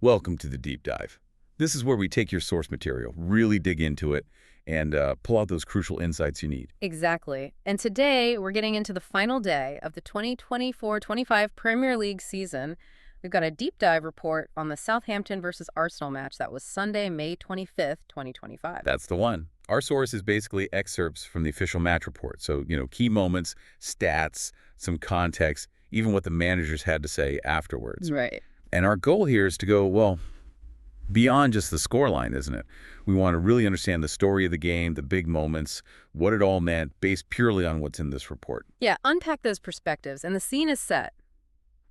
Welcome to the Deep Dive. This is where we take your source material, really dig into it, and pull out those crucial insights you need. Exactly. And today we're getting into the final day of the 2024-25 Premier League season. We've got a deep dive report on the Southampton versus Arsenal match that was Sunday, May 25th, 2025. That's the one. Our source is basically excerpts from the official match report. So, key moments, stats, some context, even what the managers had to say afterwards. Right. And our goal here is to go, well, beyond just the scoreline, isn't it? We want to really understand the story of the game, the big moments, what it all meant, based purely on what's in this report. Yeah, unpack those perspectives. And the scene is set.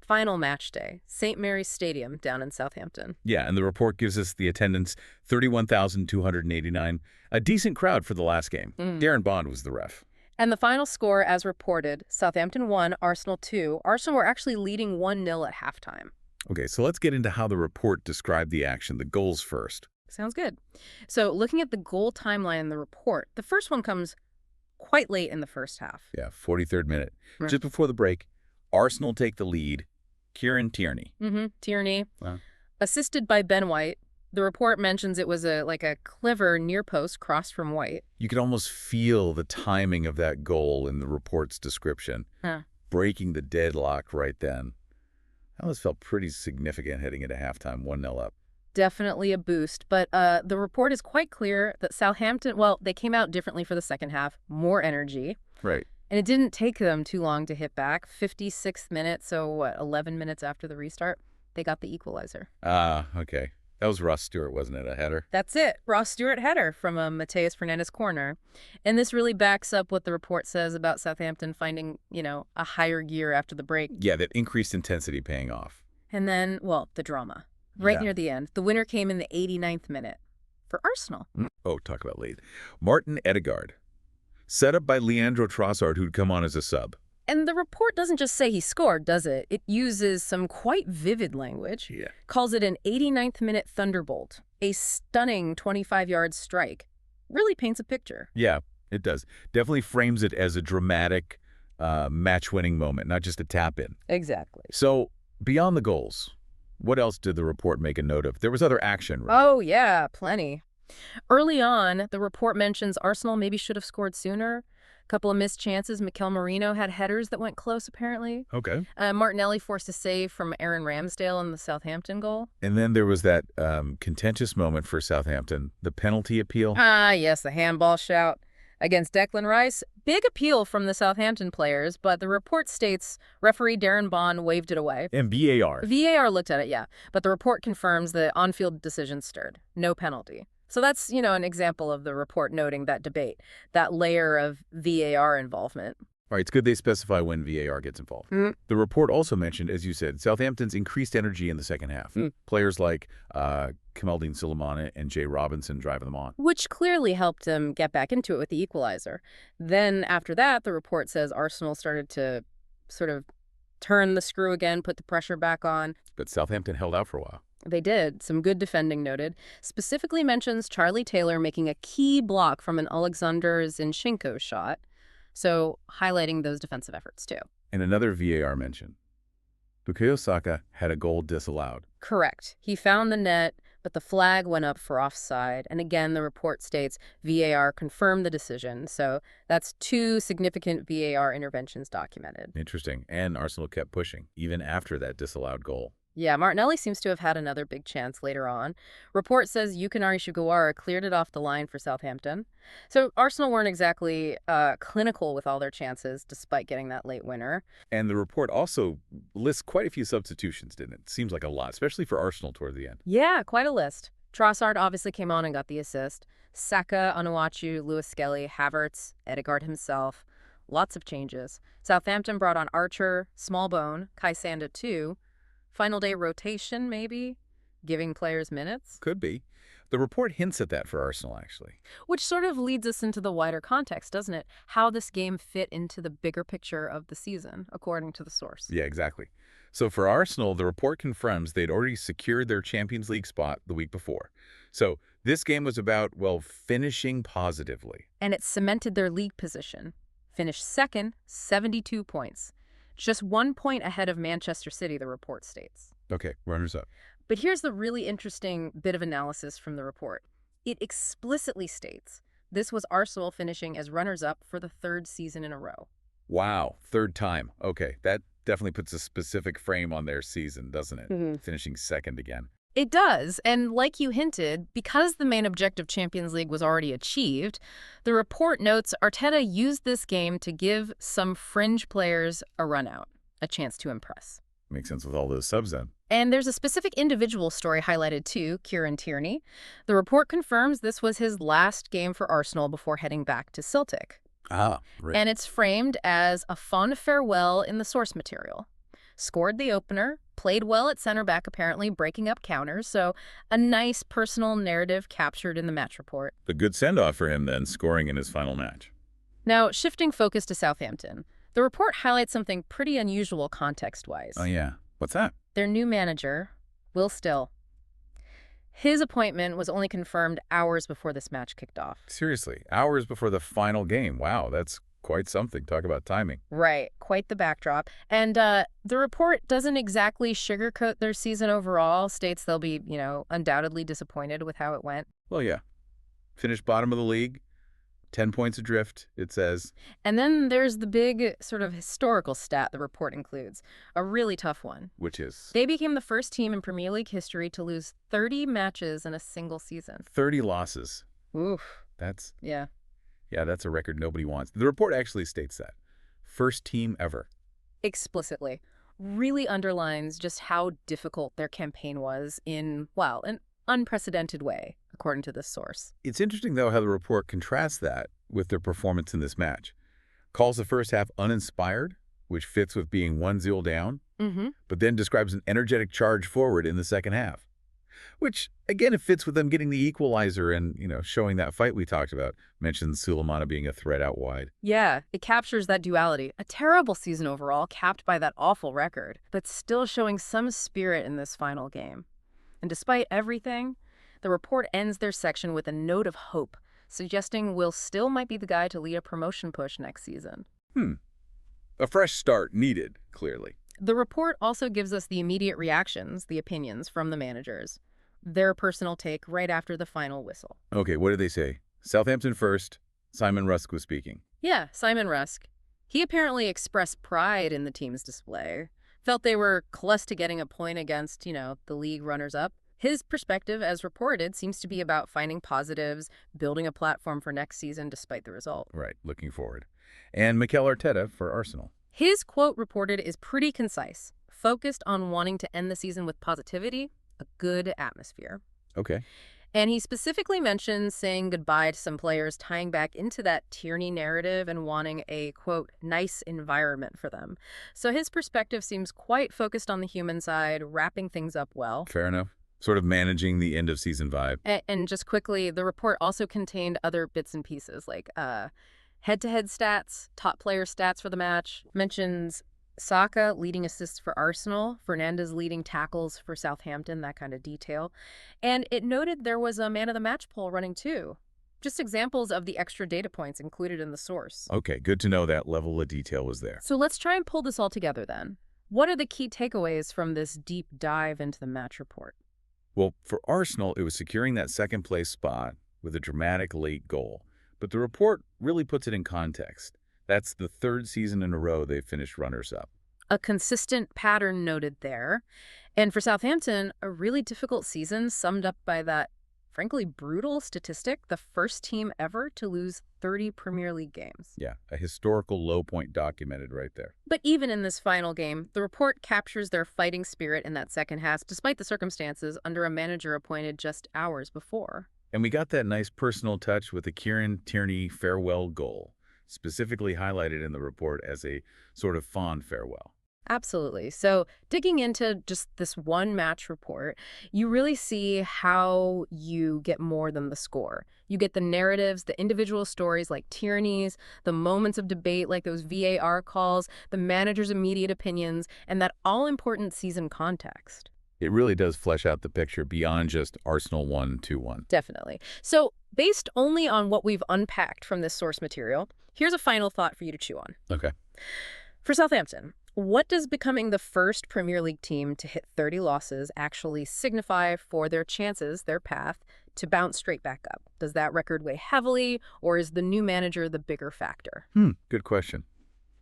Final match day, St. Mary's Stadium down in Southampton. Yeah, and the report gives us the attendance, 31,289, a decent crowd for the last game. Darren Bond was the ref. And the final score, as reported, Southampton 1, Arsenal 2. Arsenal were actually leading 1-0 at halftime. Okay, so let's get into how the report described the action, the goals first. Sounds good. So looking at the goal timeline in the report, the first one comes quite late in the first half. Yeah, 43rd minute. Right. Just before the break, Arsenal take the lead. Kieran Tierney. Tierney, Wow. assisted by Ben White. The report mentions it was a clever near post cross from White. You could almost feel the timing of that goal in the report's description. Breaking the deadlock right then. That always felt pretty significant heading into halftime, 1-0 up. Definitely a boost, but the report is quite clear that Southampton, well, they came out differently for the second half, more energy. Right. And it didn't take them too long to hit back. 56th minute, so 11 minutes after the restart, they got the equalizer. Okay. That was Ross Stewart, wasn't it? A header? That's it. Ross Stewart header from a Mateus Fernandes corner. And this really backs up what the report says about Southampton finding, a higher gear after the break. Yeah, that increased intensity paying off. And then, well, the drama. Right near the end. The winner came in the 89th minute for Arsenal. Oh, talk about late. Martin Odegaard. Set up by Leandro Trossard, who'd come on as a sub. And the report doesn't just say he scored, does it? It uses some quite vivid language. Yeah. Calls it an 89th minute thunderbolt, a stunning 25-yard strike. Really paints a picture. Yeah, it does. Definitely frames it as a dramatic match-winning moment, not just a tap-in. Exactly. So, beyond the goals, what else did the report make a note of? There was other action, right? Oh, yeah, plenty. Early on, the report mentions Arsenal maybe should have scored sooner. A couple of missed chances. Mikel Merino had headers that went close, apparently. Okay. Martinelli forced a save from Aaron Ramsdale in the Southampton goal. And then there was that contentious moment for Southampton, the penalty appeal. Yes, the handball shout against Declan Rice. Big appeal from the Southampton players, but the report states referee Darren Bond waved it away. And VAR. VAR looked at it, yeah. But the report confirms the on-field decision stirred. No penalty. So that's, an example of the report noting that debate, that layer of VAR involvement. All right, it's good they specify when VAR gets involved. The report also mentioned, as you said, Southampton's increased energy in the second half. Players like Kamaldeen Sulemana and Jay Robinson driving them on. Which clearly helped them get back into it with the equalizer. Then after that, the report says Arsenal started to sort of turn the screw again, put the pressure back on. But Southampton held out for a while. They did. Some good defending noted. Specifically mentions Charlie Taylor making a key block from an Alexander Zinchenko shot. So highlighting those defensive efforts too. And another VAR mention. Bukayo Saka had a goal disallowed. Correct. He found the net, but the flag went up for offside. And again, the report states VAR confirmed the decision. So that's 2 significant VAR interventions documented. Interesting. And Arsenal kept pushing, even after that disallowed goal. Yeah, Martinelli seems to have had another big chance later on. Report says Yukinari Sugawara cleared it off the line for Southampton. So Arsenal weren't exactly clinical with all their chances, despite getting that late winner. And the report also lists quite a few substitutions, didn't it? Seems like a lot, especially for Arsenal toward the end. Yeah, quite a list. Trossard obviously came on and got the assist. Saka, Onuachu, Lewis Skelly, Havertz, Odegaard himself. Lots of changes. Southampton brought on Archer, Smallbone, Kai Sanda too. Final day rotation, maybe? Giving players minutes? Could be. The report hints at that for Arsenal, actually. Which sort of leads us into the wider context, doesn't it? How this game fit into the bigger picture of the season, according to the source. Yeah, exactly. So for Arsenal, the report confirms they'd already secured their Champions League spot the week before. So this game was about, well, finishing positively. And it cemented their league position. Finished second, 72 points. Just 1 point ahead of Manchester City, the report states. Okay, runners up. But here's the really interesting bit of analysis from the report. It explicitly states this was Arsenal finishing as runners-up for the third season in a row. Wow, third time. Okay, that definitely puts a specific frame on their season, doesn't it? Finishing second again. It does, and like you hinted, because the main objective Champions League was already achieved, the report notes Arteta used this game to give some fringe players a run out, a chance to impress. Makes sense with all those subs then. And there's a specific individual story highlighted too, Kieran Tierney. The report confirms this was his last game for Arsenal before heading back to Celtic. Ah, right. And it's framed as a fond farewell in the source material. Scored the opener, played well at center back apparently, breaking up counters, so a nice personal narrative captured in the match report. A good send-off for him then, scoring in his final match. Now, shifting focus to Southampton, the report highlights something pretty unusual context-wise. Oh yeah, what's that? Their new manager, Will Still. His appointment was only confirmed hours before this match kicked off. Seriously, hours before the final game. Wow, that's quite something. Talk about timing. Right, quite the backdrop. And the report doesn't exactly sugarcoat their season overall, states they'll be, undoubtedly disappointed with how it went. Well, yeah. Finished bottom of the league, 10 points adrift, it says. And then there's the big sort of historical stat the report includes, a really tough one. Which is? They became the first team in Premier League history to lose 30 matches in a single season. 30 losses. Oof. That's... Yeah. Yeah, that's a record nobody wants. The report actually states that. First team ever. Explicitly. Really underlines just how difficult their campaign was in, well, an unprecedented way, according to this source. It's interesting, though, how the report contrasts that with their performance in this match. Calls the first half uninspired, which fits with being 1-0 down, but then describes an energetic charge forward in the second half. Which, again, it fits with them getting the equalizer and, showing that fight we talked about. Mentions Sulemana being a threat out wide. Yeah, it captures that duality. A terrible season overall, capped by that awful record, but still showing some spirit in this final game. And despite everything, the report ends their section with a note of hope, suggesting Will Still might be the guy to lead a promotion push next season. A fresh start needed, clearly. The report also gives us the immediate reactions, the opinions from the managers. Their personal take right after the final whistle. Okay, what did they say? Southampton first. Simon Rusk was speaking. Yeah, Simon Rusk. He apparently expressed pride in the team's display. Felt they were close to getting a point against, the league runners-up. His perspective, as reported, seems to be about finding positives, building a platform for next season despite the result. Right, looking forward. And Mikel Arteta for Arsenal. His quote reported is pretty concise, focused on wanting to end the season with positivity, a good atmosphere. Okay. And he specifically mentions saying goodbye to some players, tying back into that Tierney narrative and wanting a, quote, nice environment for them. So his perspective seems quite focused on the human side, wrapping things up well. Fair enough. Sort of managing the end-of-season vibe. And just quickly, the report also contained other bits and pieces, like head-to-head stats, top player stats for the match, mentions Saka leading assists for Arsenal, Fernandes leading tackles for Southampton, that kind of detail. And it noted there was a man-of-the-match poll running too. Just examples of the extra data points included in the source. Okay, good to know that level of detail was there. So let's try and pull this all together then. What are the key takeaways from this deep dive into the match report? Well, for Arsenal, it was securing that second-place spot with a dramatic late goal. But the report really puts it in context. That's the third season in a row they've finished runners-up. A consistent pattern noted there. And for Southampton, a really difficult season summed up by that, frankly, brutal statistic, the first team ever to lose 30 Premier League games. Yeah, a historical low point documented right there. But even in this final game, the report captures their fighting spirit in that second half, despite the circumstances, under a manager appointed just hours before. And we got that nice personal touch with the Kieran Tierney farewell goal, specifically highlighted in the report as a sort of fond farewell. Absolutely. So digging into just this one match report, you really see how you get more than the score. You get the narratives, the individual stories like Tierney's, the moments of debate like those VAR calls, the manager's immediate opinions, and that all-important season context. It really does flesh out the picture beyond just Arsenal 1-2-1. Definitely. So based only on what we've unpacked from this source material, here's a final thought for you to chew on. Okay. For Southampton, What does becoming the first Premier League team to hit 30 losses actually signify for their chances, their path, to bounce straight back up? Does that record weigh heavily, or is the new manager the bigger factor? Good question.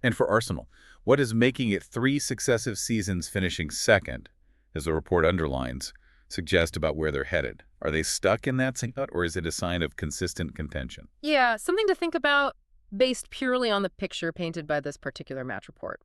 And for Arsenal, what is making it 3 successive seasons finishing second, as the report underlines, suggest about where they're headed? Are they stuck in that spot, or is it a sign of consistent contention? Yeah, something to think about based purely on the picture painted by this particular match report.